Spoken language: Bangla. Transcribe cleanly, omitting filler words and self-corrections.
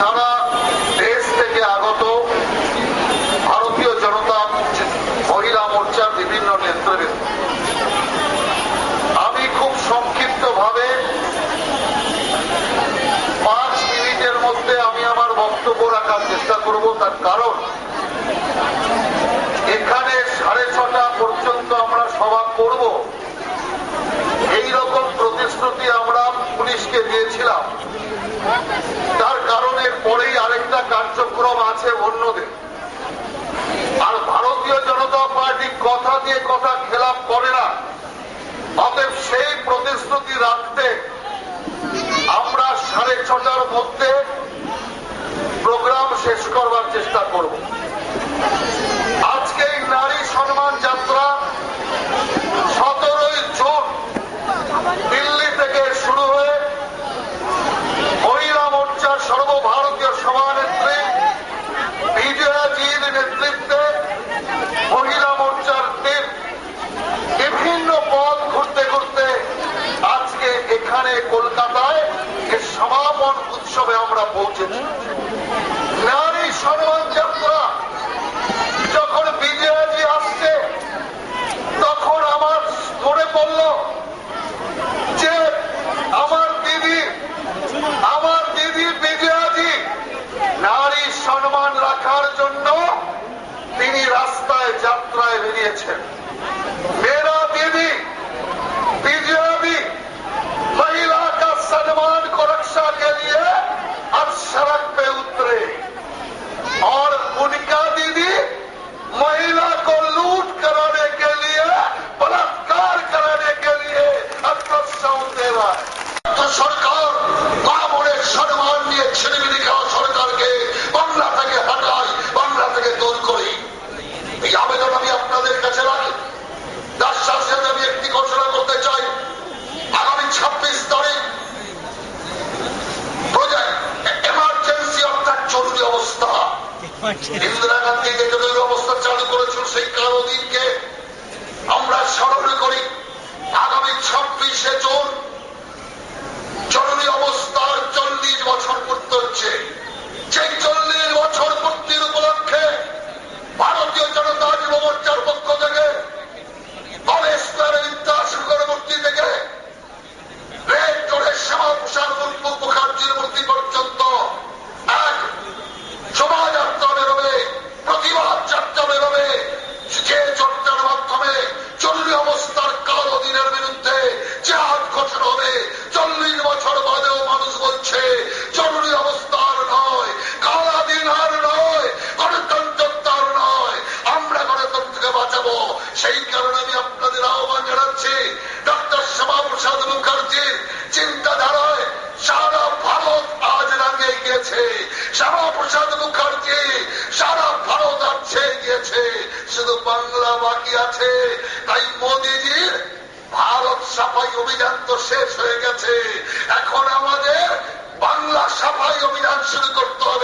সারা দেশ থেকে আগত ভারতীয় জনতা মহিলা মোর্চার বিভিন্ন নেতৃবৃন্দ, আমি খুব সংক্ষিপ্তভাবে 5 মিনিটের মধ্যে আমি আমার বক্তব্য রাখার চেষ্টা করব। তার কারণ এখানে 6:30 পর্যন্ত আমরা সভা করব, এইরকম প্রতিশ্রুতি আমরা পুলিশকে দিয়েছিলাম। তার কারণের পরেই আরেকটা কার্যক্রম আছে অন্যদের। আর ভারতীয় জনতা পার্টি কথা দিয়ে কথা খেলাপ করে না, অতএব সেই প্রতিশ্রুতি রাখতে আমরা 6:30 মধ্যে প্রোগ্রাম শেষ করবার চেষ্টা করব। আজকে এই নারী সম্মান যাত্রা 17ই জুন দিল্লি থেকে শুরু হয়ে মহিলা মোর্চার সর্বভারতীয় সভানেত্রী বিজয়াজির নেতৃত্বে মহিলা মোর্চার টিম বিভিন্ন পথ ঘুরতে ঘুরতে আজকে এখানে কলকাতায় এর সমাপন উৎসবে আমরা পৌঁছেছি। নারী সম্মান যাত্রা যখন বিজয়াজি আসছে তখন আমার মনে পড়ল যে আমার দিদি বিজয়াজি নারী সম্মান রাখার জন্য তিনি রাস্তায় যাত্রায় বেরিয়েছেন। मेरा दीदी बीजेपी महिला का सम्मान को रक्षा के लिए अब सड़क पे उतरे और उनका दीदी महिला को लूट कराने के लिए, बलात्कार कराने के लिए अब प्रोत्साहन दे रहा है। तो सरकार बाबुरेर सम्मान নিয়ে ছেলেমেয়ে খাওয়া সরকারকে বাংলা থেকে হটাই, বাংলা থেকে দূর করি, এই আবেদন আমি আপনাদের কাছে রাখি। তার সাথে সাথে আমি একটি ঘোষণা করতে চাই, আগামী 26 তারিখ এমার্জেন্সি অর্থাৎ জরুরি অবস্থা, ইন্দিরা গান্ধী যে জরুরি অবস্থা চালু করেছিল সেই কালো দিনকে আমরা স্মরণ করি। আগামী 26শে জুন জরুরি অবস্থার 40 বছর পূর্তি হচ্ছে। সেই 40 বছর পূর্তির উপলক্ষে ভারতীয় জনতা যুব মোর্চার পক্ষ থেকে কলেজ বিদ্যাসাগর মূর্তি থেকে রেড রোডের শ্যামাপ্রসাদ মুখার্জির মূর্তি পর্যন্ত এক শোভাযাত্রা বেরোবে, প্রতিবাদ যাত্রা বেরোবে, যে যাত্রার মাধ্যমে জরুরি অবস্থার কালো দিনের বিরুদ্ধে জিহাদ ঘোষণা হবে। 40 বছর বাদেও মানুষ বলছে জরুরি অবস্থার নয়, কালা দিন আর নয়, গণতন্ত্র নয়, আমরা গণতন্ত্রকে বাঁচাবো। সেই কারণে আমি আপনাদের আহ্বান জানাচ্ছি, ডক্টর শ্যামাপ্রসাদ মুখার্জির চিন্তাধারায় সারা ভারত আজ রাঙিয়ে গিয়েছে। শ্যামাপ্রসাদ মুখার্জি সারা ভারত আজ ছেয়ে গিয়েছে, শুধু বাংলা বাকি আছে। তাই মোদীজির ভারত সাফাই অভিযান তো শেষ হয়ে গেছে, এখন আমাদের বাংলা সাফাই অভিযান শুরু করতে হবে।